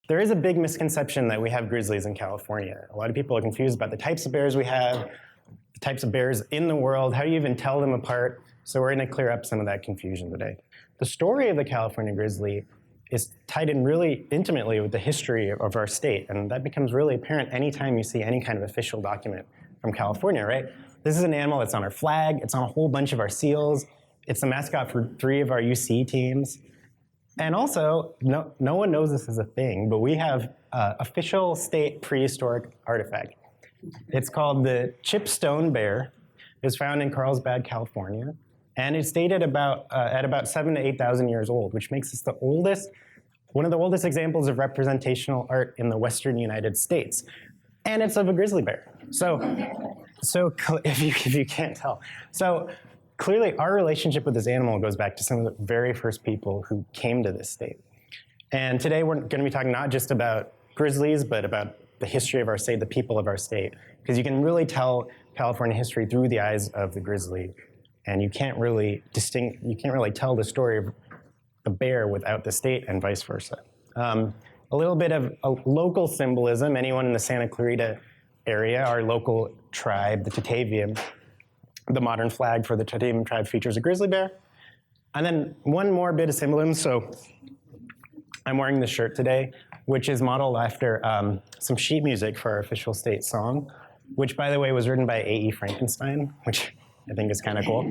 there is a big misconception that we have grizzlies in California. A lot of people are confused about the types of bears we have, the types of bears in the world, how do you even tell them apart? So we're going to clear up some of that confusion today. The story of the California grizzly is tied in really intimately with the history of our state, and that becomes really apparent anytime you see any kind of official document from California, right? This is an animal that's on our flag, it's on a whole bunch of our seals, it's the mascot for 3 of our UC teams. And also, no one knows this is a thing, but we have an official state prehistoric artifact. It's called the chipstone bear. It was found in Carlsbad, California. And it's dated at about 7,000 to 8,000 years old, which makes this one of the oldest examples of representational art in the Western United States. And it's of a grizzly bear. So if you can't tell. So clearly our relationship with this animal goes back to some of the very first people who came to this state. And today we're going to be talking not just about grizzlies, but about the history of our state, the people of our state. Because you can really tell California history through the eyes of the grizzly. And you can't really tell the story of the bear without the state and vice versa. A little bit of a local symbolism. Anyone in the Santa Clarita area, our local tribe, the Tataviam, the modern flag for the Tataviam tribe features a grizzly bear. And then one more bit of symbolism. So I'm wearing this shirt today, which is modeled after some sheet music for our official state song, which, by the way, was written by A.E. Frankenstein, which I think is kind of cool.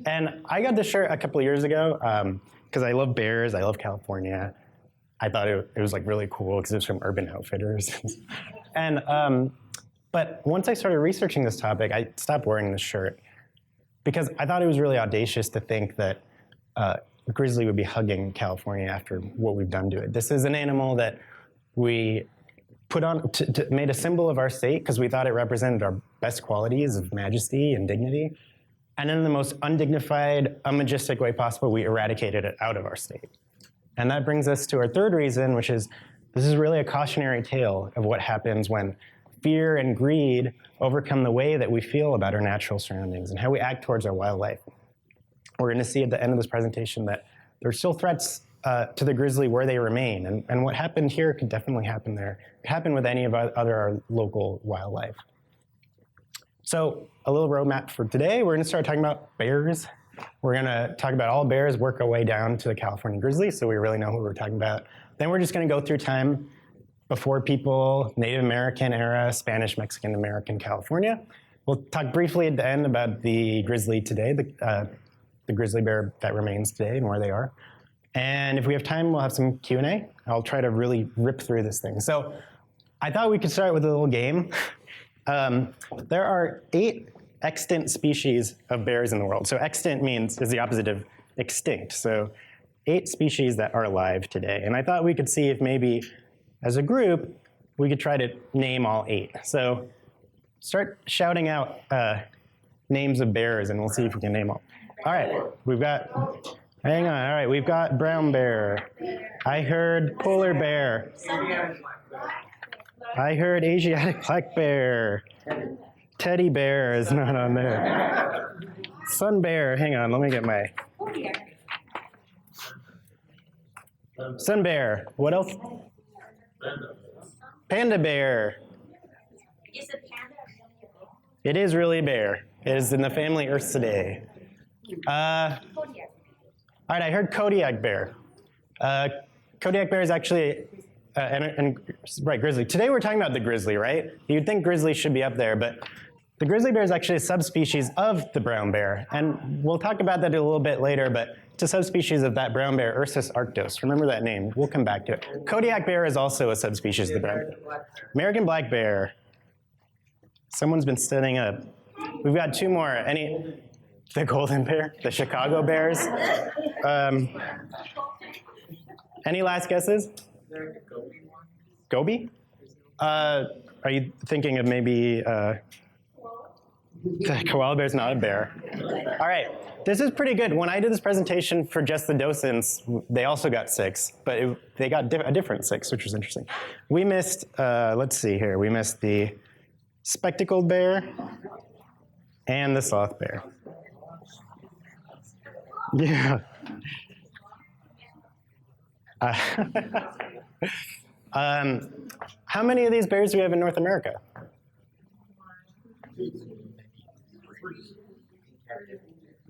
And I got this shirt a couple of years ago because I love bears, I love California. I thought it was like really cool because it was from Urban Outfitters. And but once I started researching this topic, I stopped wearing this shirt because I thought it was really audacious to think that grizzly would be hugging California after what we've done to it. This is an animal that we put on, made a symbol of our state because we thought it represented our best qualities of majesty and dignity. And in the most undignified, unmajestic way possible, we eradicated it out of our state. And that brings us to our third reason, which is this is really a cautionary tale of what happens when fear and greed overcome the way that we feel about our natural surroundings and how we act towards our wildlife. We're going to see at the end of this presentation that there's still threats to the grizzly where they remain. And what happened here could definitely happen there. It could happen with any of our local wildlife. So a little roadmap for today. We're going to start talking about bears. We're going to talk about all bears, work our way down to the California grizzly so we really know who we're talking about. Then we're just going to go through time before people, Native American era, Spanish, Mexican, American, California. We'll talk briefly at the end about the grizzly today, the grizzly bear that remains today and where they are. And if we have time, we'll have some Q&A. I'll try to really rip through this thing. So I thought we could start with a little game. There are 8 extant species of bears in the world. So extant is the opposite of extinct. So 8 species that are alive today. And I thought we could see if maybe as a group, we could try to name all 8. So start shouting out names of bears and we'll see if we can name all. All right, hang on, all right, we've got brown bear. I heard polar bear. I heard Asiatic black bear. Teddy bear is not on there. Sun bear, hang on, let me get my. Sun bear, what else? Panda bear. Is a panda really a bear? It is really a bear. It is in the family Ursidae. Kodiak. All right, I heard Kodiak bear. Kodiak bear is actually, right, grizzly. Today we're talking about the grizzly, right? You'd think grizzly should be up there, but the grizzly bear is actually a subspecies of the brown bear. And we'll talk about that a little bit later, but it's a subspecies of that brown bear, Ursus arctos. Remember that name. We'll come back to it. Kodiak bear is also a subspecies of the brown bear. American black bear. Someone's been standing up. We've got 2 more. The golden bear, the Chicago bears. Any last guesses? Gobi? Are you thinking of maybe the koala bear's not a bear? All right, this is pretty good. When I did this presentation for just the docents, they also got 6, but they got a different 6, which was interesting. We missed, let's see here, we missed the spectacled bear and the sloth bear. Yeah. Uh, how many of these bears do we have in North America?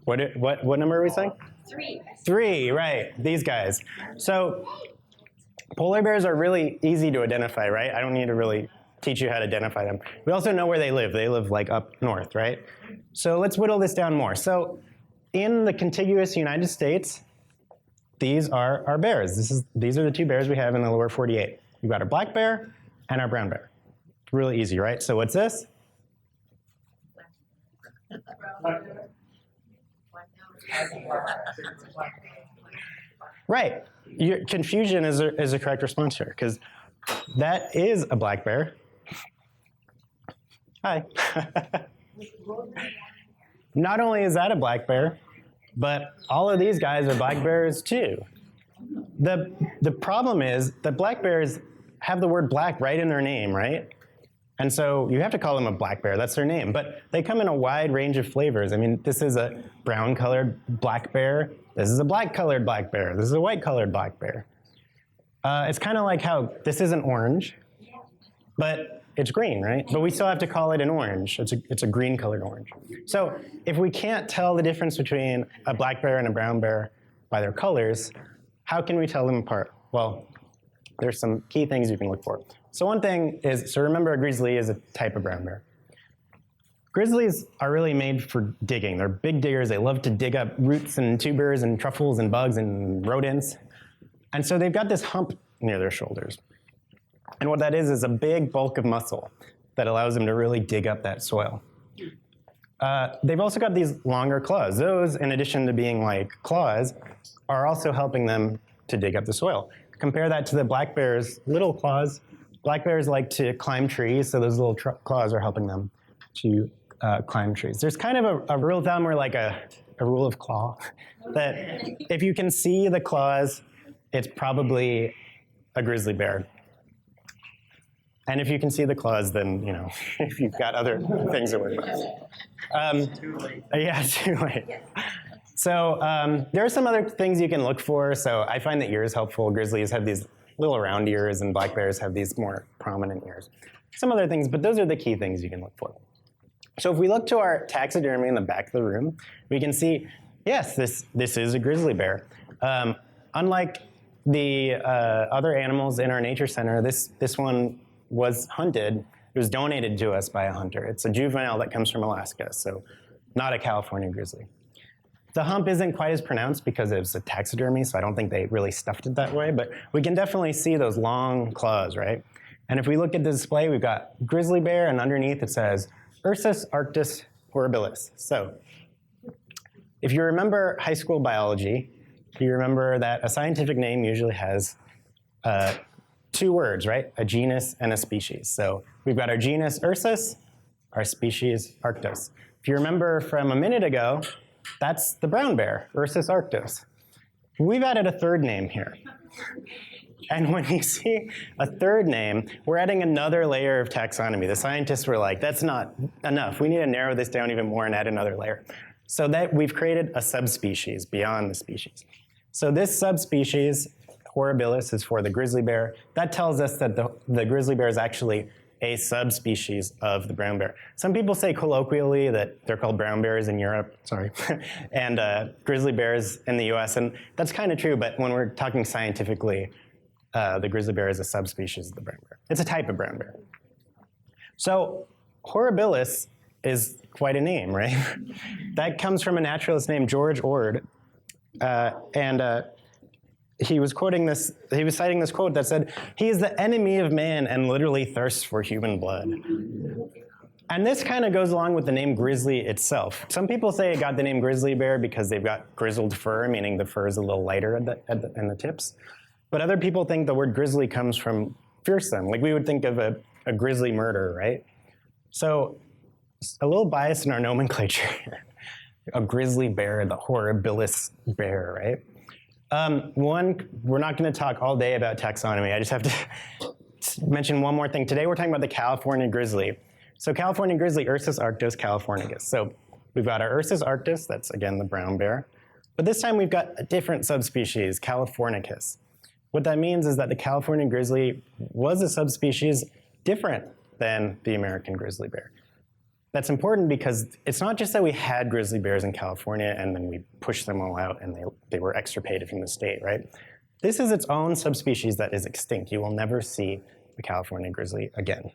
What number are we saying? 3. 3, right, these guys. So polar bears are really easy to identify, right? I don't need to really teach you how to identify them. We also know where they live. They live like up north, right? So let's whittle this down more. So in the contiguous United States, these are our bears. These are the 2 bears we have in the lower 48. We've got our black bear and our brown bear. It's really easy, right? So what's this? Right. Confusion is a correct response here, because that is a black bear. Hi. Not only is that a black bear, but all of these guys are black bears too. The problem is that black bears have the word black right in their name, right? And so you have to call them a black bear, that's their name. But they come in a wide range of flavors. I mean, this is a brown colored black bear. This is a black colored black bear. This is a white colored black bear. It's kind of like how this isn't orange, but it's green, right? But we still have to call it an orange. It's a green colored orange. So if we can't tell the difference between a black bear and a brown bear by their colors, how can we tell them apart? Well, there's some key things you can look for. So one thing is, so remember a grizzly is a type of brown bear. Grizzlies are really made for digging. They're big diggers. They love to dig up roots and tubers and truffles and bugs and rodents. And so they've got this hump near their shoulders. And what that is a big bulk of muscle that allows them to really dig up that soil. They've also got these longer claws. Those, in addition to being like claws, are also helping them to dig up the soil. Compare that to the black bear's little claws. Black bears like to climb trees, so those little claws are helping them to climb trees. There's kind of a rule of thumb, or like a rule of claw, that if you can see the claws, it's probably a grizzly bear. And if you can see the claws, then, you know, if you've got other things to worry about. Too late. Yeah, too late. So there are some other things you can look for. So I find the ears helpful. Grizzlies have these little round ears, and black bears have these more prominent ears. Some other things, but those are the key things you can look for. So if we look to our taxidermy in the back of the room, we can see, yes, this is a grizzly bear. Unlike the other animals in our nature center, this one was hunted. It was donated to us by a hunter. It's a juvenile that comes from Alaska, so not a California grizzly. The hump isn't quite as pronounced because it's a taxidermy, so I don't think they really stuffed it that way, but we can definitely see those long claws, right? And if we look at the display, we've got grizzly bear, and underneath it says Ursus arctos horribilis. So if you remember high school biology, you remember that a scientific name usually has 2 words, right? A genus and a species. So we've got our genus Ursus, our species Arctos. If you remember from a minute ago, that's the brown bear, Ursus arctos. We've added a 3rd name here. And when you see a 3rd name, we're adding another layer of taxonomy. The scientists were like, that's not enough. We need to narrow this down even more and add another layer. So that we've created a subspecies beyond the species. So this subspecies, horribilis, is for the grizzly bear. That tells us that the grizzly bear is actually a subspecies of the brown bear. Some people say colloquially that they're called brown bears in Europe, sorry, and grizzly bears in the US, and that's kind of true, but when we're talking scientifically, the grizzly bear is a subspecies of the brown bear. It's a type of brown bear. So horribilis is quite a name, right? That comes from a naturalist named George Ord, and he was citing this quote that said, "He is the enemy of man and literally thirsts for human blood." And this kind of goes along with the name grizzly itself. Some people say it got the name grizzly bear because they've got grizzled fur, meaning the fur is a little lighter in the tips. But other people think the word grizzly comes from fearsome, like we would think of a grizzly murder, right? So a little bias in our nomenclature here. A grizzly bear, the horribilis bear, right? We're not going to talk all day about taxonomy. I just have to mention one more thing. Today we're talking about the California grizzly. So California grizzly, Ursus arctos californicus. So we've got our Ursus arctos, that's again the brown bear. But this time we've got a different subspecies, Californicus. What that means is that the California grizzly was a subspecies different than the American grizzly bear. That's important because it's not just that we had grizzly bears in California and then we pushed them all out and they were extirpated from the state, right? This is its own subspecies that is extinct. You will never see the California grizzly again.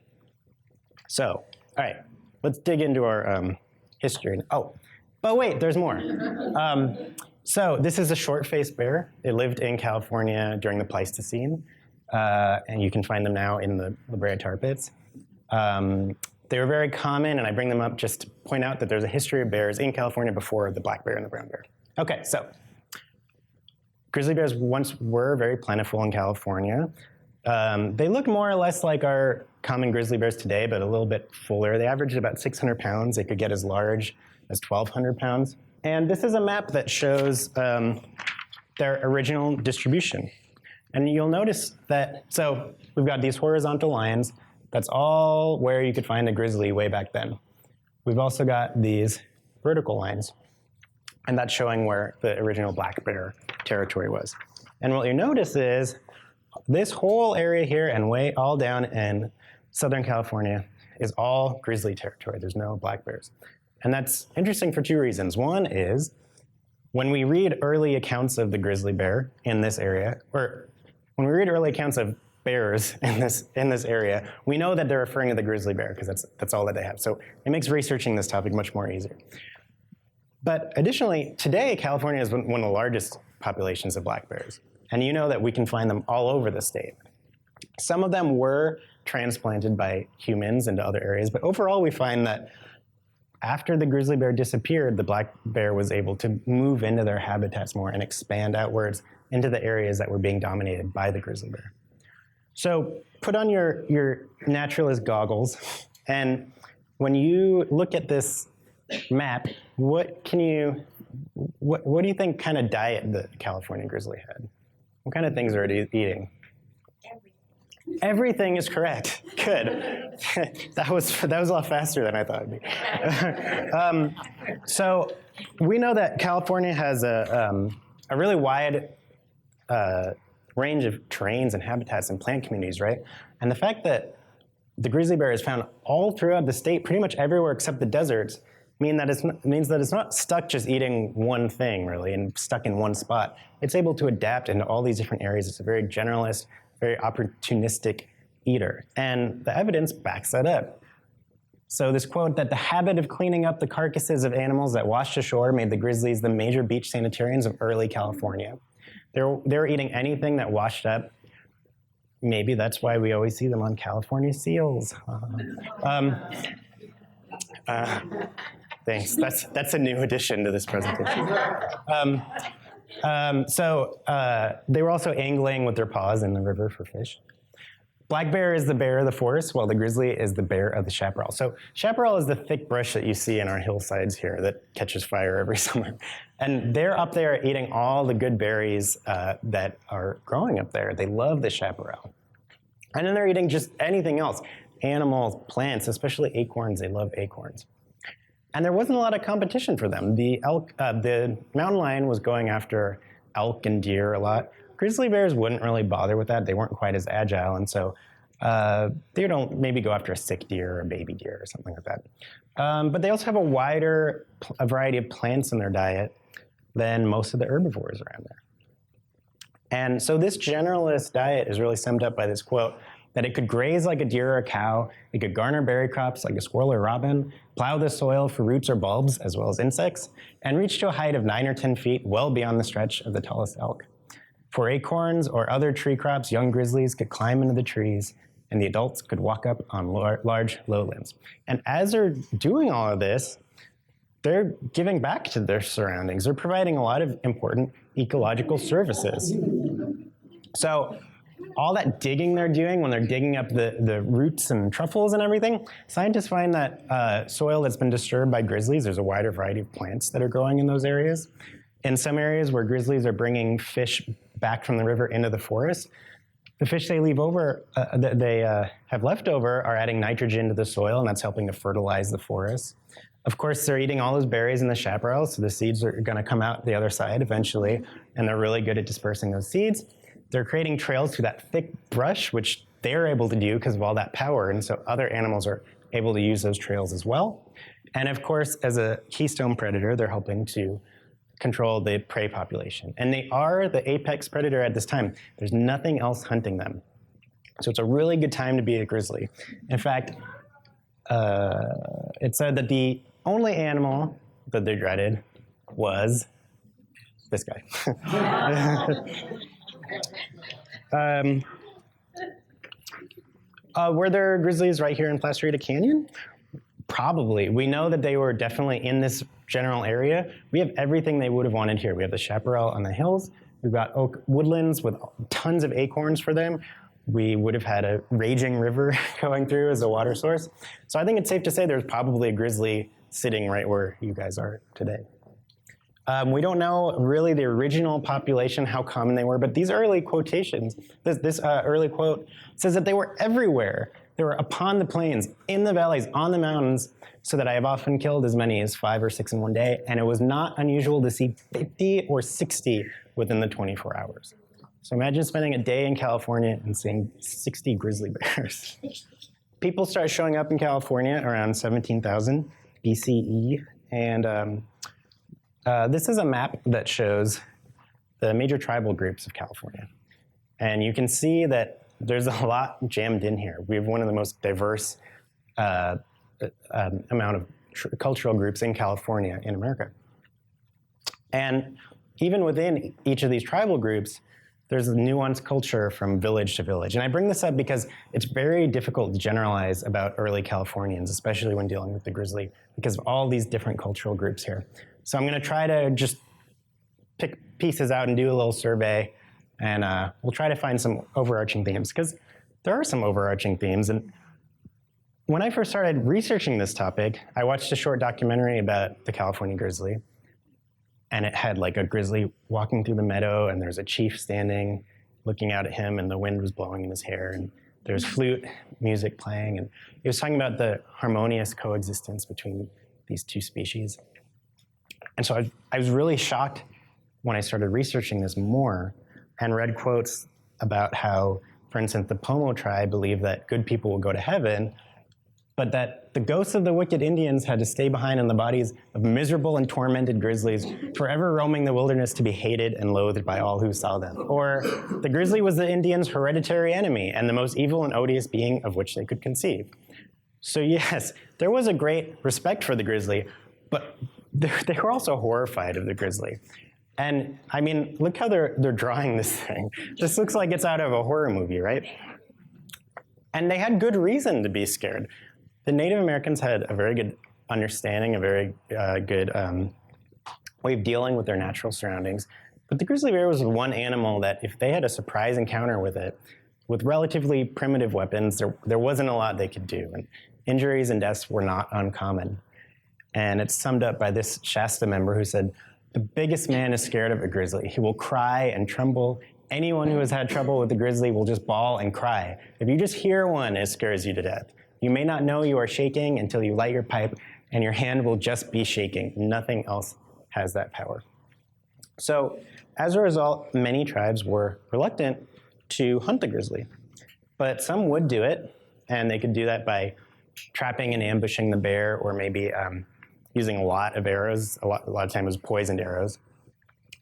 So, all right, let's dig into our history. Oh, but wait, there's more. So this is a short-faced bear. It lived in California during the Pleistocene, and you can find them now in the La Brea tar pits. They were very common, and I bring them up just to point out that there's a history of bears in California before the black bear and the brown bear. Okay, so grizzly bears once were very plentiful in California. They look more or less like our common grizzly bears today, but a little bit fuller. They averaged about 600 pounds. They could get as large as 1,200 pounds. And this is a map that shows their original distribution. And you'll notice that, so we've got these horizontal lines. That's all where you could find a grizzly way back then. We've also got these vertical lines, and that's showing where the original black bear territory was. And what you notice is this whole area here and way all down in Southern California is all grizzly territory. There's no black bears. And that's interesting for two reasons. One is when we read early accounts of the grizzly bear in this area, or when we read early accounts of bears in this area, we know that they're referring to the grizzly bear because that's all that they have. So it makes researching this topic much more easier. But additionally, today California is one of the largest populations of black bears. And you know that we can find them all over the state. Some of them were transplanted by humans into other areas, but overall we find that after the grizzly bear disappeared, the black bear was able to move into their habitats more and expand outwards into the areas that were being dominated by the grizzly bear. So put on your naturalist goggles, and when you look at this map, what do you think kind of diet the California grizzly had? What kind of things are it eating? Everything is correct. Good. that was a lot faster than I thought it'd be. So we know that California has a really wide range of terrains and habitats and plant communities, right? And the fact that the grizzly bear is found all throughout the state, pretty much everywhere except the deserts, means that it's not stuck just eating one thing, really, and stuck in one spot. It's able to adapt into all these different areas. It's a very generalist, very opportunistic eater. And the evidence backs that up. So this quote that the habit of cleaning up the carcasses of animals that washed ashore made the grizzlies the major beach sanitarians of early California. They were eating anything that washed up. Maybe that's why we always see them on California seals. Thanks. That's a new addition to this presentation. They were also angling with their paws in the river for fish. Black bear is the bear of the forest, while the grizzly is the bear of the chaparral. So chaparral is the thick brush that you see in our hillsides here that catches fire every summer. And they're up there eating all the good berries that are growing up there. They love the chaparral. And then they're eating just anything else, animals, plants, especially acorns. They love acorns. And there wasn't a lot of competition for them. The mountain lion was going after elk and deer a lot. Grizzly bears wouldn't really bother with that. They weren't quite as agile, and so they don't maybe go after a sick deer or a baby deer or something like that. But they also have a variety of plants in their diet than most of the herbivores around there. And so this generalist diet is really summed up by this quote, that it could graze like a deer or a cow, it could garner berry crops like a squirrel or robin, plow the soil for roots or bulbs, as well as insects, and reach to a height of 9 or 10 feet, well beyond the stretch of the tallest elk. For acorns or other tree crops, young grizzlies could climb into the trees, and the adults could walk up on large lowlands. And as they're doing all of this, they're giving back to their surroundings. They're providing a lot of important ecological services. So all that digging they're doing when they're digging up the roots and truffles and everything, scientists find that soil that's been disturbed by grizzlies, there's a wider variety of plants that are growing in those areas. In some areas where grizzlies are bringing fish back from the river into the forest, the fish they leave over, have left over are adding nitrogen to the soil, and that's helping to fertilize the forest. Of course, they're eating all those berries in the chaparral, so the seeds are going to come out the other side eventually, and they're really good at dispersing those seeds. they're creating trails through that thick brush, which they're able to do because of all that power, and so other animals are able to use those trails as well. And of course, as a keystone predator, they're helping to control the prey population. And they are the apex predator at this time. There's nothing else hunting them. So it's a really good time to be a grizzly. In fact, it said that the only animal that they dreaded was this guy. Were there grizzlies right here in Placerita Canyon? Probably. We know that they were definitely in this general area. We have everything they would have wanted here. We have the chaparral on the hills. We've got oak woodlands with tons of acorns for them. We would have had a raging river going through as a water source. So I think it's safe to say there's probably a grizzly sitting right where you guys are today. We don't know really the original population, how common they were, but these early quotations, this early quote says that they were everywhere. They were upon the plains, in the valleys, on the mountains, so that I have often killed as many as 5 or 6 in one day, and it was not unusual to see 50 or 60 within the 24 hours. So imagine spending a day in California and seeing 60 grizzly bears. People started showing up in California around 17,000 BCE, and this is a map that shows the major tribal groups of California. And you can see that there's a lot jammed in here. We have one of the most diverse amount of cultural groups in California, in America. And even within each of these tribal groups, there's a nuanced culture from village to village. And I bring this up because it's very difficult to generalize about early Californians, especially when dealing with the grizzly, because of all these different cultural groups here. So I'm going to try to just pick pieces out and do a little survey, and we'll try to find some overarching themes, because there are some overarching themes. And when I first started researching this topic, I watched a short documentary about the California grizzly, and it had like a grizzly walking through the meadow, and there's a chief standing, looking out at him, and the wind was blowing in his hair, and there's flute music playing, and it was talking about the harmonious coexistence between these two species. And so I was really shocked when I started researching this more and read quotes about how, for instance, the Pomo tribe believed that good people will go to heaven, but that the ghosts of the wicked Indians had to stay behind in the bodies of miserable and tormented grizzlies, forever roaming the wilderness to be hated and loathed by all who saw them. Or the grizzly was the Indians' hereditary enemy and the most evil and odious being of which they could conceive. So yes, there was a great respect for the grizzly, but they were also horrified of the grizzly. And I mean, look how they're drawing this thing. This looks like it's out of a horror movie, right? And they had good reason to be scared. The Native Americans had a very good understanding, a very good way of dealing with their natural surroundings. But the grizzly bear was one animal that if they had a surprise encounter with it, with relatively primitive weapons, there wasn't a lot they could do. And injuries and deaths were not uncommon. And it's summed up by this Shasta member who said, "The biggest man is scared of a grizzly. He will cry and tremble. Anyone who has had trouble with the grizzly will just bawl and cry. If you just hear one, it scares you to death. You may not know you are shaking until you light your pipe, and your hand will just be shaking. Nothing else has that power." So as a result, many tribes were reluctant to hunt the grizzly. But some would do it, and they could do that by trapping and ambushing the bear, or maybe using a lot of arrows. A lot of times it was poisoned arrows.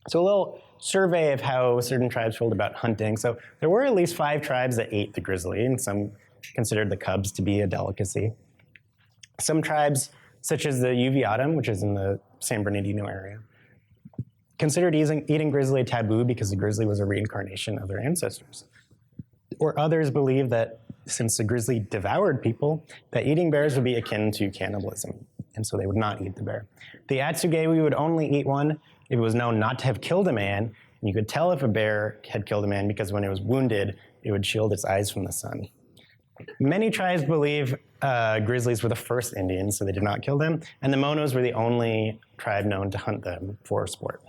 So a little survey of how certain tribes felt about hunting. So there were at least 5 tribes that ate the grizzly, and some considered the cubs to be a delicacy. Some tribes, such as the Uviatum, which is in the San Bernardino area, considered eating grizzly a taboo because the grizzly was a reincarnation of their ancestors. Or others believed that since the grizzly devoured people, that eating bears would be akin to cannibalism, and so they would not eat the bear. The Atsugewi would only eat one if it was known not to have killed a man, and you could tell if a bear had killed a man because when it was wounded, it would shield its eyes from the sun. Many tribes believe grizzlies were the first Indians, so they did not kill them, and the Monos were the only tribe known to hunt them for sport.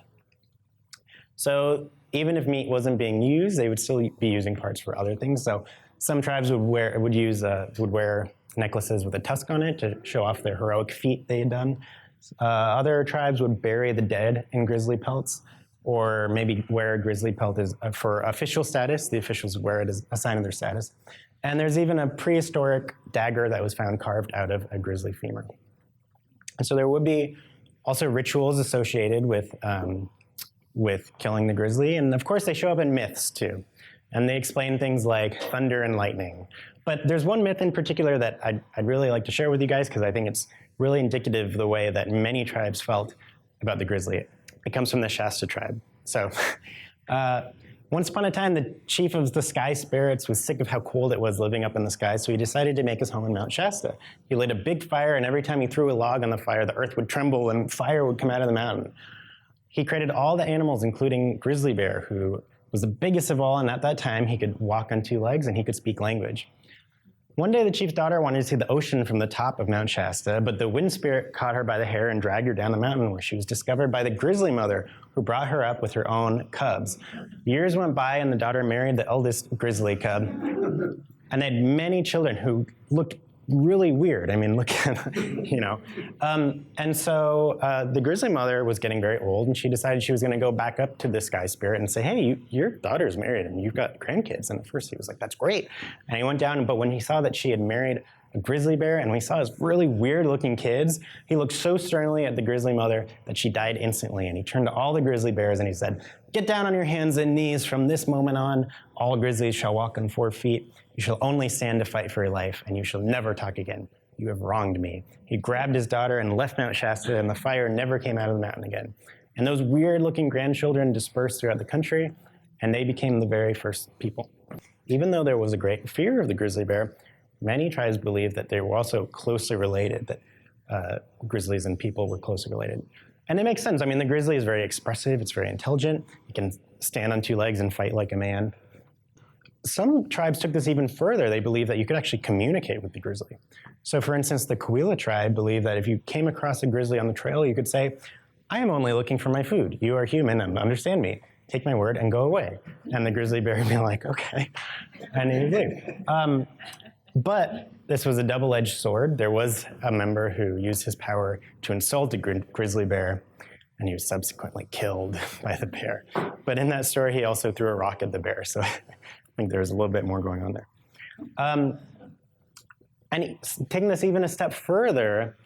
So even if meat wasn't being used, they would still be using parts for other things. So some tribes would wear necklaces with a tusk on it to show off their heroic feat they had done. Other tribes would bury the dead in grizzly pelts. or maybe wear a grizzly pelt is for official status. The officials wear it as a sign of their status. And there's even a prehistoric dagger that was found carved out of a grizzly femur. And so there would be also rituals associated with killing the grizzly. And of course, they show up in myths too. And they explain things like thunder and lightning. But there's one myth in particular that I'd really like to share with you guys because I think it's really indicative of the way that many tribes felt about the grizzly. It comes from the Shasta tribe. So once upon a time, the chief of the sky spirits was sick of how cold it was living up in the sky, so he decided to make his home in Mount Shasta. He lit a big fire, and every time he threw a log on the fire, the earth would tremble and fire would come out of the mountain. He created all the animals, including Grizzly Bear, who was the biggest of all, and at that time, he could walk on 2 legs and he could speak language. One day, the chief's daughter wanted to see the ocean from the top of Mount Shasta, but the wind spirit caught her by the hair and dragged her down the mountain, where she was discovered by the grizzly mother, who brought her up with her own cubs. Years went by, and the daughter married the eldest grizzly cub, and they had many children who looked really weird. I mean, look at, you know. And so the grizzly mother was getting very old, and she decided she was going to go back up to the sky spirit and say, hey, your daughter's married and you've got grandkids. And at first he was like, that's great. And he went down, but when he saw that she had married a grizzly bear and we saw his really weird looking kids, he looked so sternly at the grizzly mother that she died instantly. And he turned to all the grizzly bears and he said, get down on your hands and knees. From this moment on, all grizzlies shall walk on 4 feet. You shall only stand to fight for your life, and you shall never talk again. You have wronged me. He grabbed his daughter and left Mount Shasta, and the fire never came out of the mountain again. And those weird-looking grandchildren dispersed throughout the country, and they became the very first people. Even though there was a great fear of the grizzly bear, many tribes believed that they were also closely related, that grizzlies and people were closely related. And it makes sense. I mean, the grizzly is very expressive. It's very intelligent. It can stand on 2 legs and fight like a man. Some tribes took this even further. They believed that you could actually communicate with the grizzly. So for instance, the Coahuila tribe believed that if you came across a grizzly on the trail, you could say, I am only looking for my food. You are human and understand me. Take my word and go away. And the grizzly bear would be like, okay. And he did. But this was a double-edged sword. There was a member who used his power to insult a grizzly bear, and he was subsequently killed by the bear. But in that story, he also threw a rock at the bear. So I think there's a little bit more going on there. And taking this even a step further,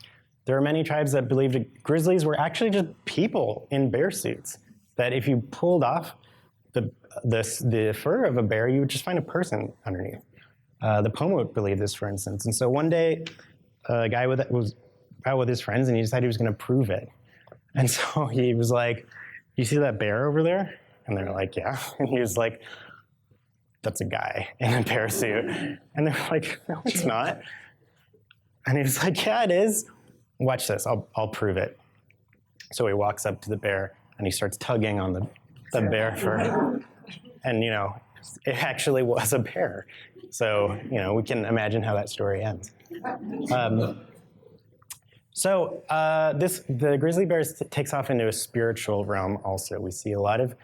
there are many tribes that believed grizzlies were actually just people in bear suits. That if you pulled off the fur of a bear, you would just find a person underneath. The Pomo believed this, for instance. And so one day, a guy was out with his friends, and he decided he was going to prove it. And so he was like, you see that bear over there? And they're like, yeah. And he was like, that's a guy in a bear suit. And they're like, no, it's not. And he was like, yeah, it is. Watch this, I'll prove it. So he walks up to the bear and he starts tugging on the bear fur. And, you know, it actually was a bear. So, you know, we can imagine how that story ends. The grizzly bear takes off into a spiritual realm also. We see a lot of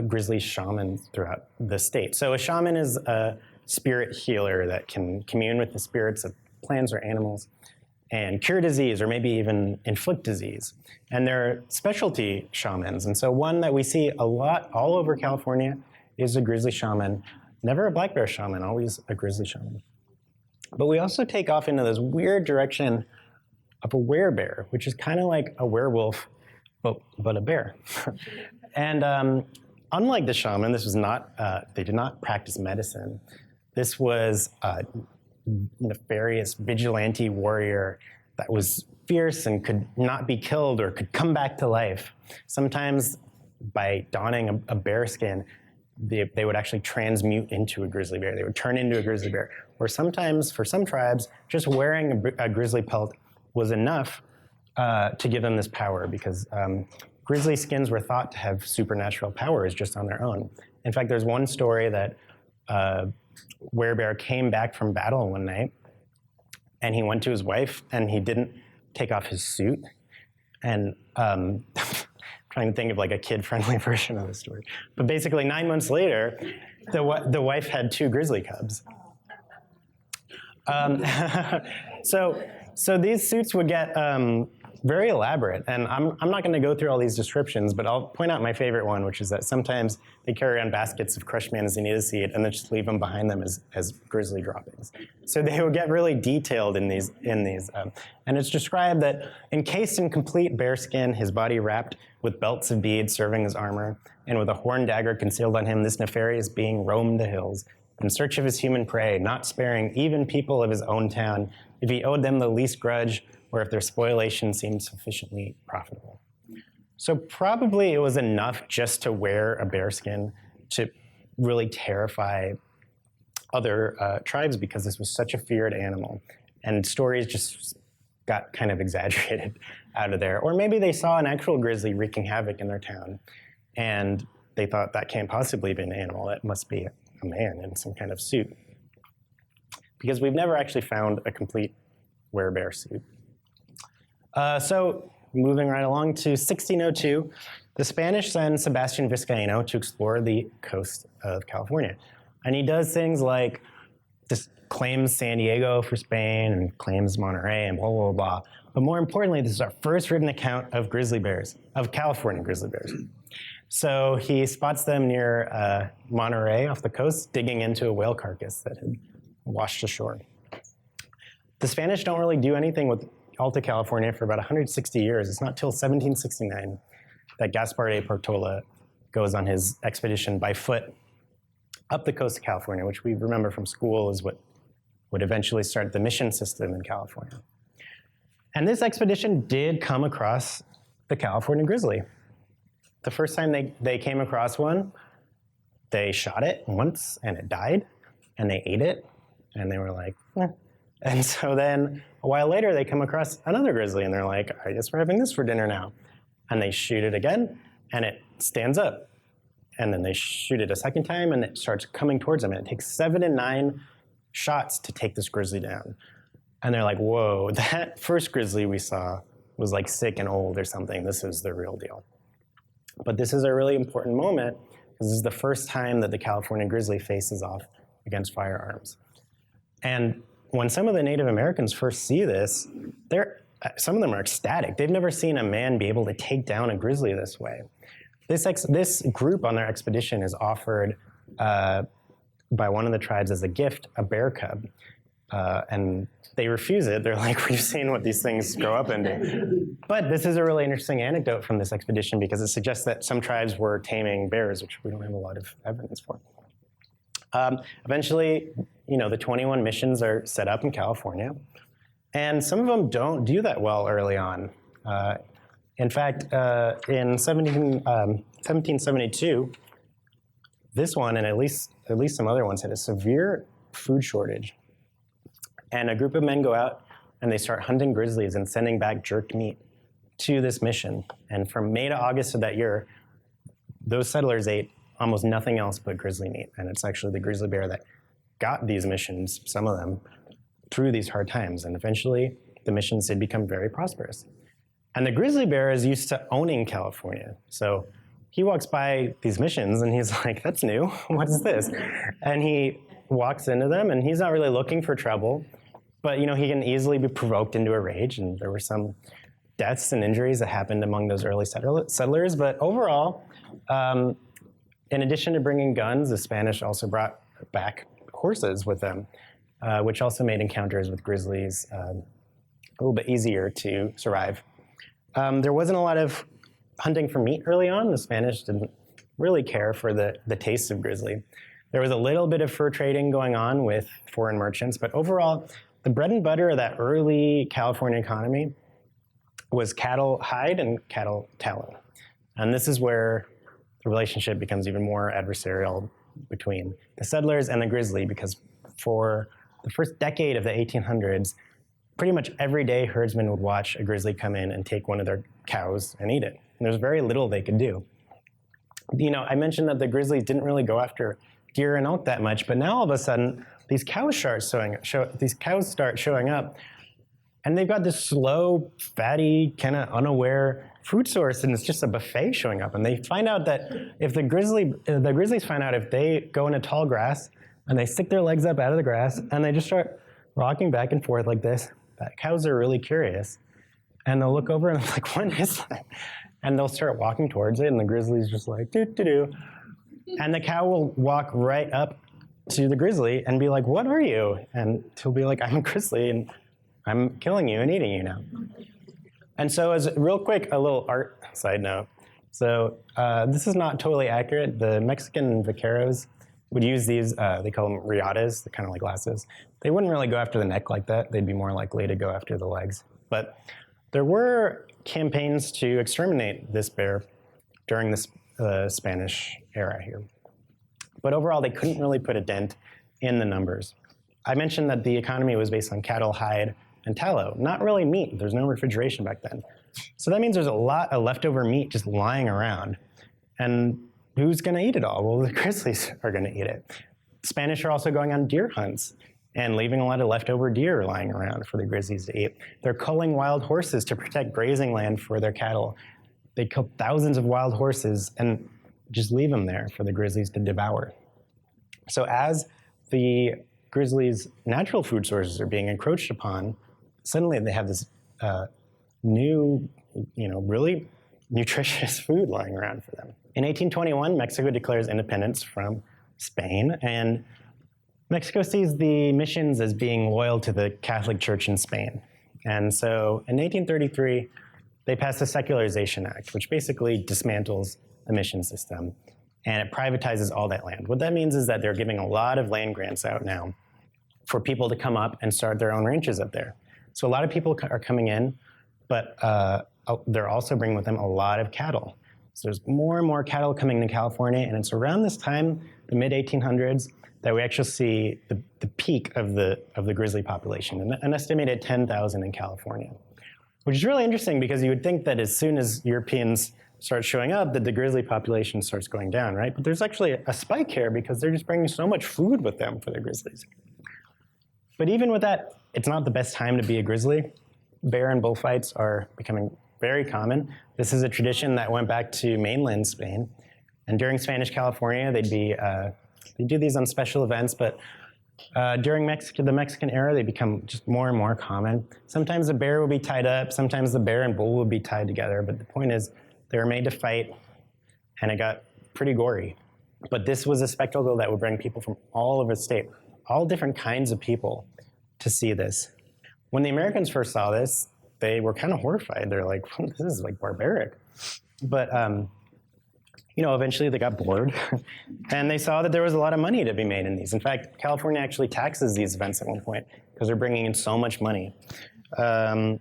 grizzly shamans throughout the state. So a shaman is a spirit healer that can commune with the spirits of plants or animals and cure disease or maybe even inflict disease. And they're specialty shamans. And so one that we see a lot all over California is a grizzly shaman. Never a black bear shaman, always a grizzly shaman. But we also take off into this weird direction of a werebear, which is kind of like a werewolf, but a bear. And unlike the shaman, this was not, they did not practice medicine. This was a nefarious vigilante warrior that was fierce and could not be killed or could come back to life. Sometimes by donning a bear skin, they would actually transmute into a grizzly bear. They would turn into a grizzly bear. Or sometimes, for some tribes, just wearing a grizzly pelt was enough to give them this power because grizzly skins were thought to have supernatural powers just on their own. In fact, there's one story that werebear came back from battle one night and he went to his wife and he didn't take off his suit. And trying to think of like a kid-friendly version of the story. But basically 9 months later, the wife had 2 grizzly cubs. So these suits would get very elaborate. And I'm not going to go through all these descriptions, but I'll point out my favorite one, which is that sometimes they carry around baskets of crushed manzanita seed and then just leave them behind them as grizzly droppings. So they would get really detailed in these. And it's described that encased in complete bearskin, his body wrapped with belts of beads serving as armor, and with a horn dagger concealed on him, this nefarious being roamed the hills in search of his human prey, not sparing even people of his own town, if he owed them the least grudge, or if their spoliation seemed sufficiently profitable. So probably it was enough just to wear a bearskin to really terrify other tribes, because this was such a feared animal. And stories just got kind of exaggerated out of there. Or maybe they saw an actual grizzly wreaking havoc in their town, and they thought that can't possibly be an animal, that must be a man in some kind of suit. Because we've never actually found a complete werebear suit. So moving right along to 1602, the Spanish send Sebastian Vizcaíno to explore the coast of California. And he does things like just claims San Diego for Spain and claims Monterey and blah, blah, blah. But more importantly, this is our first written account of grizzly bears, of California grizzly bears. So he spots them near Monterey off the coast, digging into a whale carcass that had washed ashore. The Spanish don't really do anything with Alta California for about 160 years. It's not till 1769 that Gaspar de Portola goes on his expedition by foot up the coast of California, which we remember from school is what would eventually start the mission system in California. And this expedition did come across the California grizzly. The first time they came across one, they shot it once and it died, and they ate it, and they were like, eh. And so then a while later, they come across another grizzly, and they're like, I guess we're having this for dinner now. And they shoot it again, and it stands up. And then they shoot it a second time, and it starts coming towards them. And it takes 7 to 9 shots to take this grizzly down. And they're like, whoa, that first grizzly we saw was like sick and old or something. This is the real deal. But this is a really important moment, because this is the first time that the California grizzly faces off against firearms. And when some of the Native Americans first see this, some of them are ecstatic. They've never seen a man be able to take down a grizzly this way. This group on their expedition is offered by one of the tribes as a gift, a bear cub. And they refuse it. They're like, we've seen what these things grow up into. But this is a really interesting anecdote from this expedition, because it suggests that some tribes were taming bears, which we don't have a lot of evidence for. Eventually, the 21 missions are set up in California, and some of them don't do that well early on. In fact, in 1772, this one, and at least some other ones, had a severe food shortage. And a group of men go out and they start hunting grizzlies and sending back jerked meat to this mission. And from May to August of that year, those settlers ate almost nothing else but grizzly meat. And it's actually the grizzly bear that got these missions, some of them, through these hard times. And eventually, the missions did become very prosperous. And the grizzly bear is used to owning California. So he walks by these missions and he's like, that's new, what is this? And he walks into them and he's not really looking for trouble, but he can easily be provoked into a rage. And there were some deaths and injuries that happened among those early settlers. But overall, in addition to bringing guns, the Spanish also brought back horses with them, which also made encounters with grizzlies a little bit easier to survive. There wasn't a lot of hunting for meat early on. The Spanish didn't really care for the taste of grizzly. There was a little bit of fur trading going on with foreign merchants, but overall, the bread and butter of that early California economy was cattle hide and cattle tallow. And this is where the relationship becomes even more adversarial between the settlers and the grizzly, because for the first decade of the 1800s, pretty much every day herdsmen would watch a grizzly come in and take one of their cows and eat it. And there's very little they could do. I mentioned that the grizzlies didn't really go after deer and elk that much, but now all of a sudden, these cows start showing up, and they've got this slow, fatty, kind of unaware food source, and it's just a buffet showing up. And they find out that if the grizzlies find out if they go into tall grass and they stick their legs up out of the grass and they just start rocking back and forth like this, that cows are really curious. And they'll look over and I'm like, what is that? And they'll start walking towards it, and the grizzly's just like, doo-doo-doo. And the cow will walk right up to the grizzly and be like, what are you? And he'll be like, I'm a grizzly, and I'm killing you and eating you now. And so as real quick, a little art side note. So this is not totally accurate. The Mexican vaqueros would use these, they call them riatas, they're kind of like glasses. They wouldn't really go after the neck like that. They'd be more likely to go after the legs. But there were campaigns to exterminate this bear during the Spanish era here. But overall, they couldn't really put a dent in the numbers. I mentioned that the economy was based on cattle, hide, and tallow, not really meat. There's no refrigeration back then. So that means there's a lot of leftover meat just lying around. And who's going to eat it all? Well, the grizzlies are going to eat it. Spanish are also going on deer hunts and leaving a lot of leftover deer lying around for the grizzlies to eat. They're culling wild horses to protect grazing land for their cattle. They kill thousands of wild horses and just leave them there for the grizzlies to devour. So as the grizzlies' natural food sources are being encroached upon, suddenly they have this new, really nutritious food lying around for them. In 1821, Mexico declares independence from Spain, and Mexico sees the missions as being loyal to the Catholic Church in Spain. And so in 1833, they passed the Secularization Act, which basically dismantles the mission system, and it privatizes all that land. What that means is that they're giving a lot of land grants out now for people to come up and start their own ranches up there. So a lot of people are coming in, but they're also bringing with them a lot of cattle. So there's more and more cattle coming to California, and it's around this time, the mid-1800s, that we actually see the peak of the grizzly population, an estimated 10,000 in California, which is really interesting because you would think that as soon as Europeans start showing up, that the grizzly population starts going down, right? But there's actually a spike here because they're just bringing so much food with them for the grizzlies. But even with that, it's not the best time to be a grizzly. Bear and bullfights are becoming very common. This is a tradition that went back to mainland Spain. And during Spanish California, they'd do these on special events, but during the Mexican era, they become just more and more common. Sometimes the bear will be tied up, sometimes the bear and bull will be tied together, but the point is they were made to fight, and it got pretty gory. But this was a spectacle that would bring people from all over the state, all different kinds of people, to see this. When the Americans first saw this, they were kind of horrified. They're like, this is like barbaric. But eventually they got bored and they saw that there was a lot of money to be made in these. In fact, California actually taxes these events at one point because they're bringing in so much money. And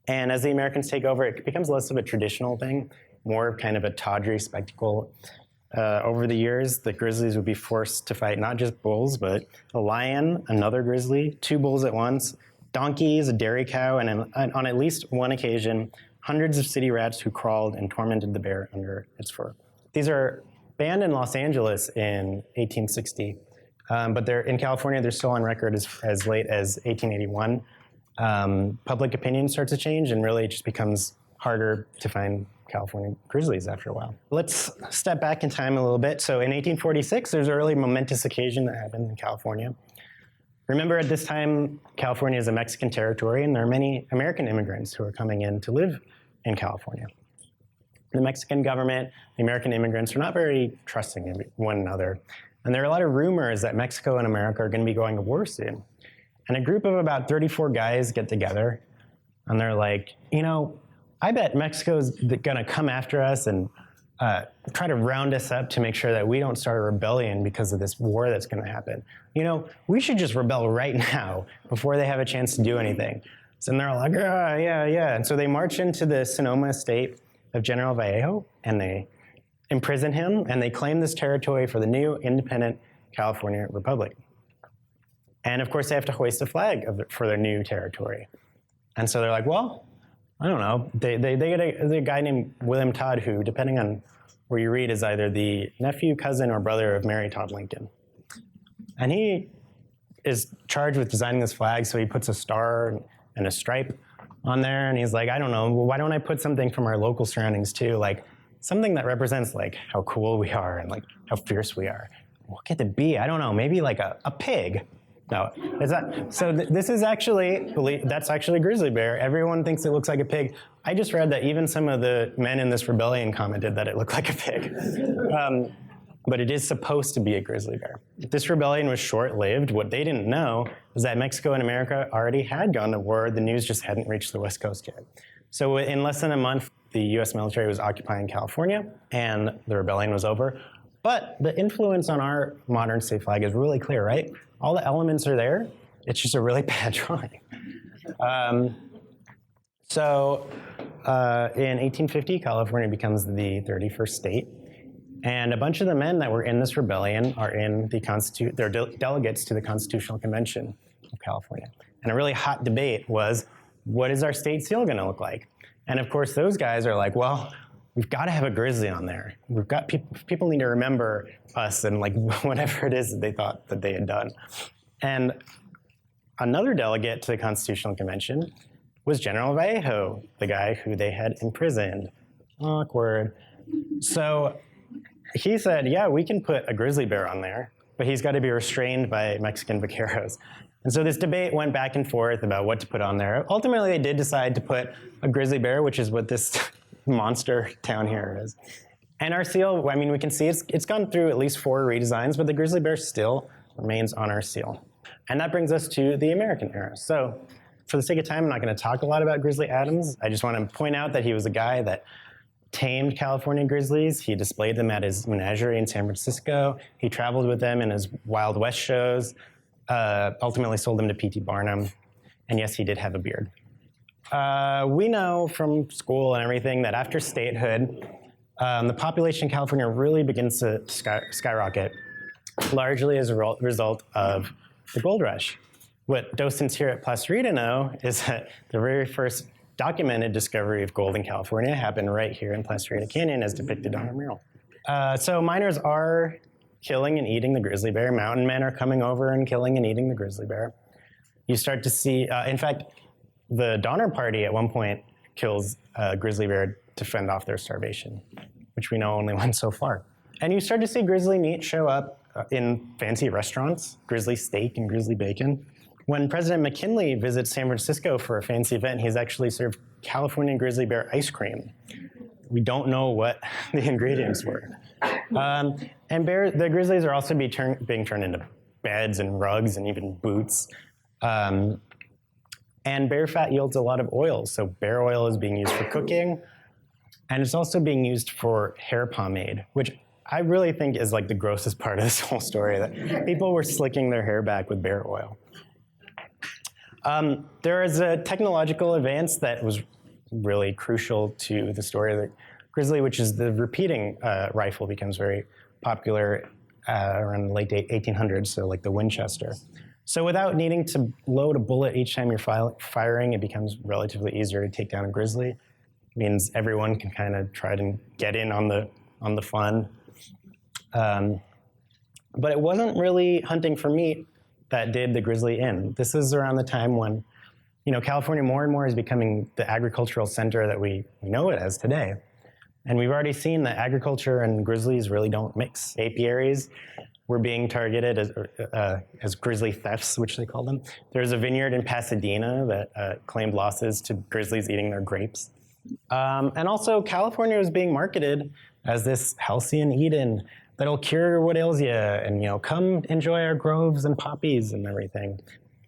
as the Americans take over, it becomes less of a traditional thing, more of kind of a tawdry spectacle. Over the years, the grizzlies would be forced to fight not just bulls, but a lion, another grizzly, 2 bulls at once, donkeys, a dairy cow, and on at least one occasion, hundreds of city rats who crawled and tormented the bear under its fur. These are banned in Los Angeles in 1860, but in California, they're still on record as late as 1881. Public opinion starts to change, and really it just becomes harder to find California grizzlies after a while. Let's step back in time a little bit. So in 1846, there's a really momentous occasion that happened in California. Remember, at this time, California is a Mexican territory, and there are many American immigrants who are coming in to live in California. The Mexican government, the American immigrants are not very trusting of one another. And there are a lot of rumors that Mexico and America are going to be going to war soon. And a group of about 34 guys get together, and they're like, I bet Mexico's going to come after us and try to round us up to make sure that we don't start a rebellion because of this war that's going to happen. We should just rebel right now before they have a chance to do anything. So they're all like, yeah. And so they march into the Sonoma estate of General Vallejo, and they imprison him, and they claim this territory for the new independent California Republic. And of course, they have to hoist a flag for their new territory. And so they're like, well, I don't know. They get a guy named William Todd, who, depending on where you read, is either the nephew, cousin, or brother of Mary Todd Lincoln. And he is charged with designing this flag, so he puts a star and a stripe on there, and he's like, I don't know, well, why don't I put something from our local surroundings too, like something that represents like how cool we are and like how fierce we are. What could it be? I don't know, maybe like a pig. No, it's not. So this is actually, that's actually a grizzly bear. Everyone thinks it looks like a pig. I just read that even some of the men in this rebellion commented that it looked like a pig. But it is supposed to be a grizzly bear. This rebellion was short-lived. What they didn't know is that Mexico and America already had gone to war. The news just hadn't reached the West Coast yet. So in less than a month, the US military was occupying California, and the rebellion was over. But the influence on our modern state flag is really clear, right? All the elements are there. It's just a really bad drawing. In 1850, California becomes the 31st state. And a bunch of the men that were in this rebellion are in the they're delegates to the Constitutional Convention of California. And a really hot debate was, what is our state seal going to look like? And of course, those guys are like, well, we've got to have a grizzly on there. We've got people need to remember us and like whatever it is that they thought that they had done. And another delegate to the Constitutional Convention was General Vallejo, the guy who they had imprisoned. Awkward. So he said, yeah, we can put a grizzly bear on there, but he's got to be restrained by Mexican vaqueros. And so this debate went back and forth about what to put on there. Ultimately, they did decide to put a grizzly bear, which is what this monster down here is. And our seal, I mean, we can see it's gone through at least 4 redesigns, but the grizzly bear still remains on our seal. And that brings us to the American era. So for the sake of time, I'm not going to talk a lot about Grizzly Adams. I just want to point out that he was a guy that tamed California grizzlies. He displayed them at his menagerie in San Francisco. He traveled with them in his Wild West shows, ultimately sold them to P.T. Barnum. And yes, he did have a beard. We know from school and everything that after statehood, the population in California really begins to skyrocket, largely as a result of the gold rush. What docents here at Placerita know is that the very first documented discovery of gold in California happened right here in Placerita Canyon as depicted on our mural. So miners are killing and eating the grizzly bear. Mountain men are coming over and killing and eating the grizzly bear. You start to see, in fact, the Donner Party at one point kills a grizzly bear to fend off their starvation, which we know only went so far. And you start to see grizzly meat show up in fancy restaurants, grizzly steak and grizzly bacon. When President McKinley visits San Francisco for a fancy event, he's actually served California grizzly bear ice cream. We don't know what the ingredients were. And the grizzlies are also being turned into beds and rugs and even boots. And bear fat yields a lot of oil. So bear oil is being used for cooking. And it's also being used for hair pomade, which I really think is like the grossest part of this whole story, that people were slicking their hair back with bear oil. There is a technological advance that was really crucial to the story of the grizzly, which is the repeating rifle becomes very popular around the late 1800s, so like the Winchester. So without needing to load a bullet each time you're firing, it becomes relatively easier to take down a grizzly. It means everyone can kind of try to get in on the fun. But it wasn't really hunting for meat that did the grizzly in. This is around the time when, California more and more is becoming the agricultural center that we know it as today. And we've already seen that agriculture and grizzlies really don't mix. Apiaries were being targeted as grizzly thefts, which they call them. There's a vineyard in Pasadena that claimed losses to grizzlies eating their grapes. And also California was being marketed as this halcyon Eden that'll cure what ails you, and come enjoy our groves and poppies and everything.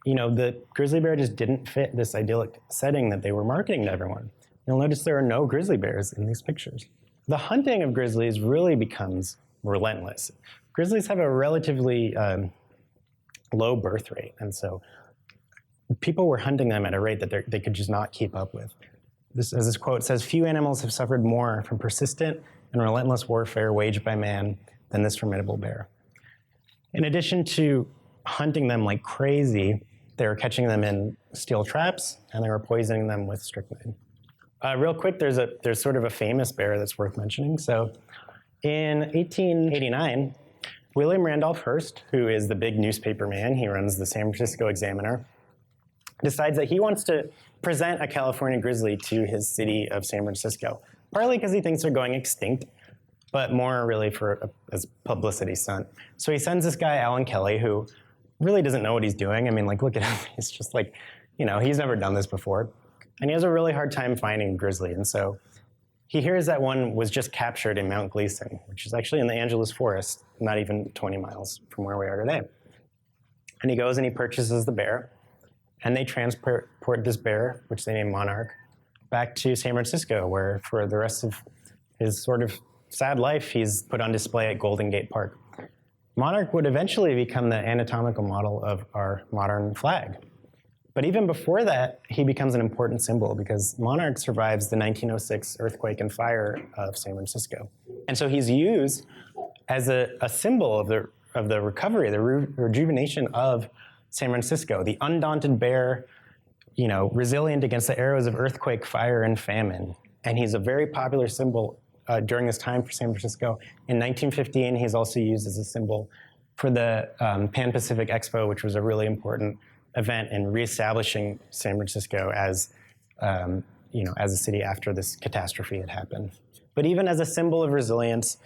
The grizzly bear just didn't fit this idyllic setting that they were marketing to everyone. You'll notice there are no grizzly bears in these pictures. The hunting of grizzlies really becomes relentless. Grizzlies have a relatively low birth rate, and so people were hunting them at a rate that they could just not keep up with. As this quote says, "Few animals have suffered more from persistent and relentless warfare waged by man than this formidable bear." In addition to hunting them like crazy, they were catching them in steel traps, and they were poisoning them with strychnine. Real quick, there's sort of a famous bear that's worth mentioning. So in 1889, William Randolph Hearst, who is the big newspaper man, he runs the San Francisco Examiner, decides that he wants to present a California grizzly to his city of San Francisco, partly because he thinks they're going extinct, but more really as publicity stunt. So he sends this guy, Alan Kelly, who really doesn't know what he's doing. I mean, like, look at him. He's just like, he's never done this before. And he has a really hard time finding grizzly. And so he hears that one was just captured in Mount Gleason, which is actually in the Angeles forest, not even 20 miles from where we are today. And he goes and he purchases the bear, and they transport this bear, which they name Monarch, back to San Francisco, where for the rest of his sort of sad life, he's put on display at Golden Gate Park. Monarch would eventually become the anatomical model of our modern flag. But even before that, he becomes an important symbol because Monarch survives the 1906 earthquake and fire of San Francisco. And so he's used as a symbol of the recovery, the rejuvenation of San Francisco, the undaunted bear, resilient against the arrows of earthquake, fire, and famine. And he's a very popular symbol during this time for San Francisco. In 1915, he's also used as a symbol for the Pan-Pacific Expo, which was a really important event in reestablishing San Francisco as, as a city after this catastrophe had happened. But even as a symbol of resilience,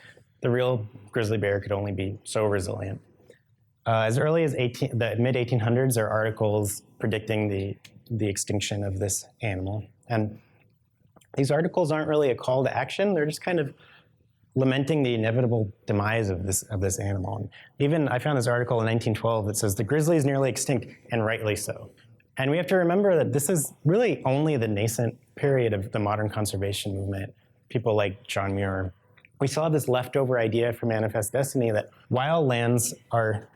the real grizzly bear could only be so resilient. As early as the mid-1800s, there are articles predicting the extinction of this animal. And these articles aren't really a call to action. They're just kind of lamenting the inevitable demise of this animal. And even I found this article in 1912 that says the grizzly is nearly extinct, and rightly so. And we have to remember that this is really only the nascent period of the modern conservation movement. People like John Muir. We still have this leftover idea from Manifest Destiny that wild lands are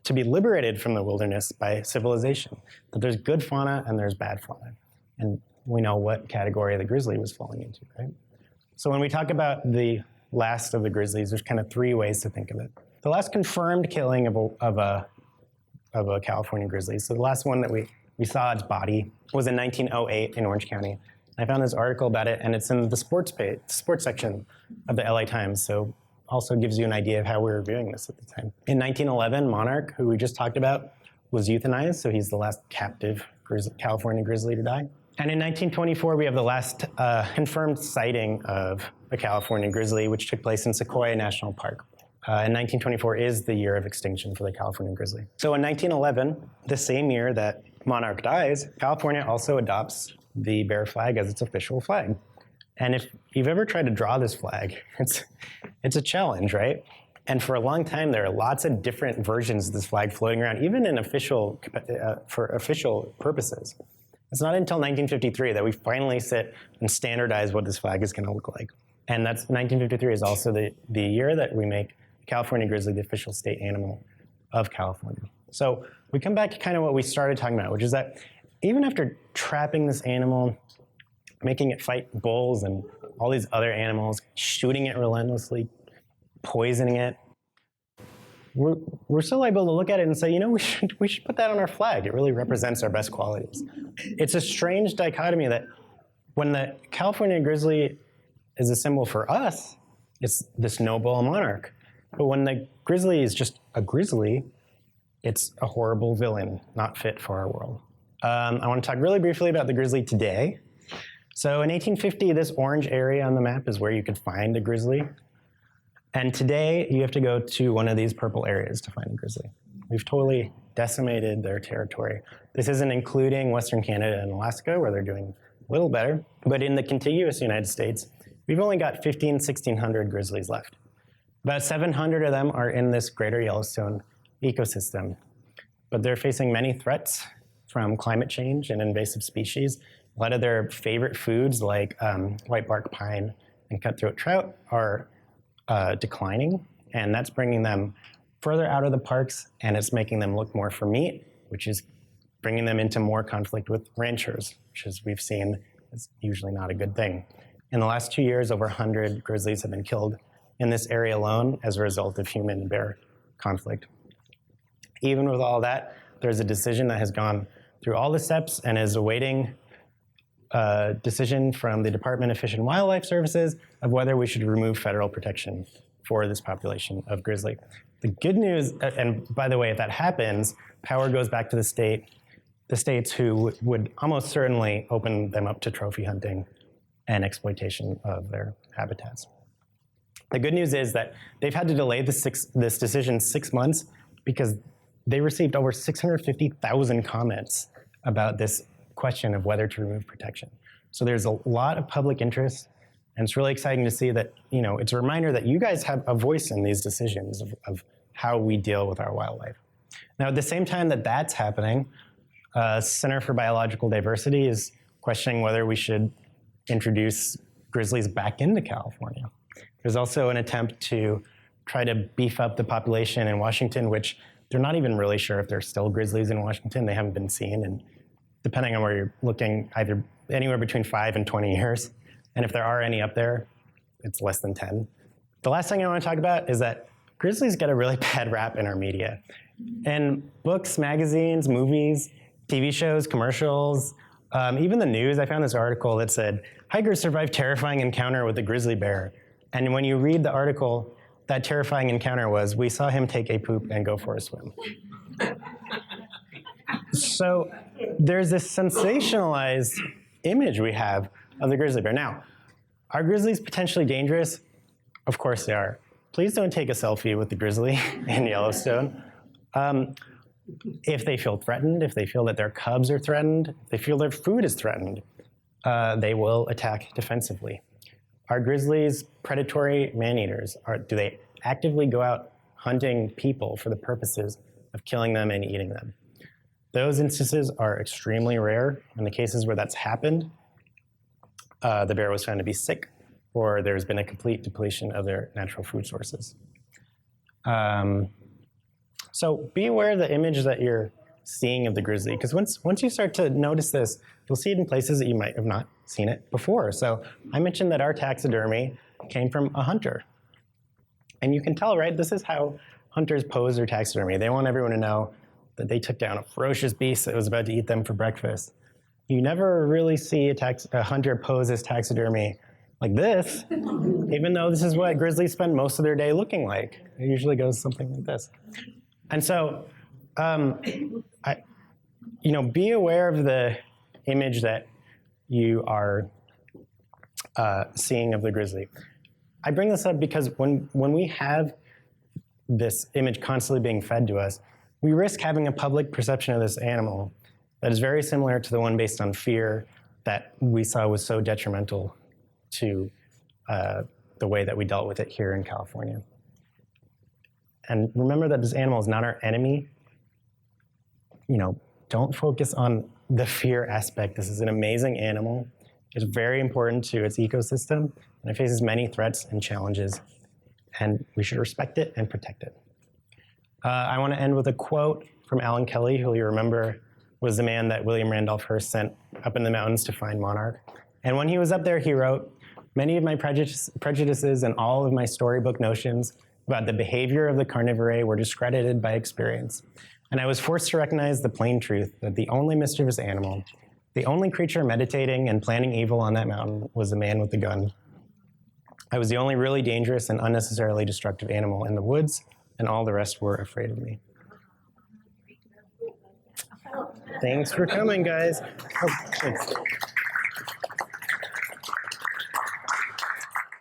to be liberated from the wilderness by civilization, that there's good fauna and there's bad fauna. And we know what category the grizzly was falling into, right? So when we talk about the last of the grizzlies, there's kind of three ways to think of it. The last confirmed killing of a California grizzly, so the last one that we saw its body was in 1908 in Orange County. I found this article about it, and it's in the sports section of the LA Times, so also gives you an idea of how we were viewing this at the time. In 1911, Monarch, who we just talked about, was euthanized, so he's the last captive California grizzly to die. And in 1924, we have the last confirmed sighting of a California grizzly, which took place in Sequoia National Park. And 1924 is the year of extinction for the California grizzly. So in 1911, the same year that Monarch dies, California also adopts the bear flag as its official flag. And if you've ever tried to draw this flag, it's a challenge, right? And for a long time, there are lots of different versions of this flag floating around, even in for official purposes. It's not until 1953 that we finally sit and standardize what this flag is going to look like. And that's 1953 is also the year that we make California grizzly the official state animal of California. So we come back to kind of what we started talking about, which is that even after trapping this animal, making it fight bulls and all these other animals, shooting it relentlessly, poisoning it, we're still able to look at it and say, we should put that on our flag. It really represents our best qualities. It's a strange dichotomy that when the California grizzly is a symbol for us, it's this noble monarch. But when the grizzly is just a grizzly, it's a horrible villain, not fit for our world. I want to talk really briefly about the grizzly today. So in 1850, this orange area on the map is where you could find a grizzly. And today, you have to go to one of these purple areas to find a grizzly. We've totally decimated their territory. This isn't including Western Canada and Alaska, where they're doing a little better. But in the contiguous United States, we've only got 1,600 grizzlies left. About 700 of them are in this greater Yellowstone ecosystem. But they're facing many threats from climate change and invasive species. A lot of their favorite foods, like white bark pine and cutthroat trout, are declining, and that's bringing them further out of the parks, and it's making them look more for meat, which is bringing them into more conflict with ranchers, which, as we've seen, is usually not a good thing. In the last 2 years, over 100 grizzlies have been killed in this area alone as a result of human and bear conflict. Even with all that, there's a decision that has gone through all the steps and is awaiting a decision from the Department of Fish and Wildlife Services of whether we should remove federal protection for this population of grizzly. The good news, and by the way, if that happens, power goes back to the states who would almost certainly open them up to trophy hunting and exploitation of their habitats. The good news is that they've had to delay this decision 6 months because they received over 650,000 comments about this question of whether to remove protection. So there's a lot of public interest, and it's really exciting to see that, it's a reminder that you guys have a voice in these decisions of how we deal with our wildlife. Now, at the same time that that's happening, Center for Biological Diversity is questioning whether we should introduce grizzlies back into California. There's also an attempt to try to beef up the population in Washington, which they're not even really sure if there's still grizzlies in Washington. They haven't been seen, and depending on where you're looking, either anywhere between 5 and 20 years. And if there are any up there, it's less than 10. The last thing I want to talk about is that grizzlies get a really bad rap in our media. In books, magazines, movies, TV shows, commercials, even the news, I found this article that said, hikers survived terrifying encounter with a grizzly bear. And when you read the article, that terrifying encounter was, we saw him take a poop and go for a swim. So there's this sensationalized image we have of the grizzly bear. Now, are grizzlies potentially dangerous? Of course they are. Please don't take a selfie with the grizzly in Yellowstone. If they feel threatened, if they feel that their cubs are threatened, if they feel their food is threatened, they will attack defensively. Are grizzlies predatory man-eaters? Do they actively go out hunting people for the purposes of killing them and eating them? Those instances are extremely rare. In the cases where that's happened, the bear was found to be sick, or there's been a complete depletion of their natural food sources. So be aware of the image that you're seeing of the grizzly, because once you start to notice this, you'll see it in places that you might have not seen it before. So I mentioned that our taxidermy came from a hunter. And you can tell, right? This is how hunters pose their taxidermy. They want everyone to know that they took down a ferocious beast that was about to eat them for breakfast. You never really see a hunter pose his taxidermy like this, even though this is what grizzlies spend most of their day looking like. It usually goes something like this. And so, be aware of the image that you are seeing of the grizzly. I bring this up because when we have this image constantly being fed to us, we risk having a public perception of this animal that is very similar to the one based on fear that we saw was so detrimental to the way that we dealt with it here in California. And remember that this animal is not our enemy. Don't focus on the fear aspect. This is an amazing animal. It's very important to its ecosystem, and it faces many threats and challenges, and we should respect it and protect it. I want to end with a quote from Alan Kelly, who you remember was the man that William Randolph Hearst sent up in the mountains to find monarch. And when he was up there, he wrote, "Many of my prejudices and all of my storybook notions about the behavior of the carnivore were discredited by experience. And I was forced to recognize the plain truth that the only mischievous animal, the only creature meditating and planning evil on that mountain was the man with the gun. I was the only really dangerous and unnecessarily destructive animal in the woods, and all the rest were afraid of me." Thanks for coming, guys. Oh, thanks.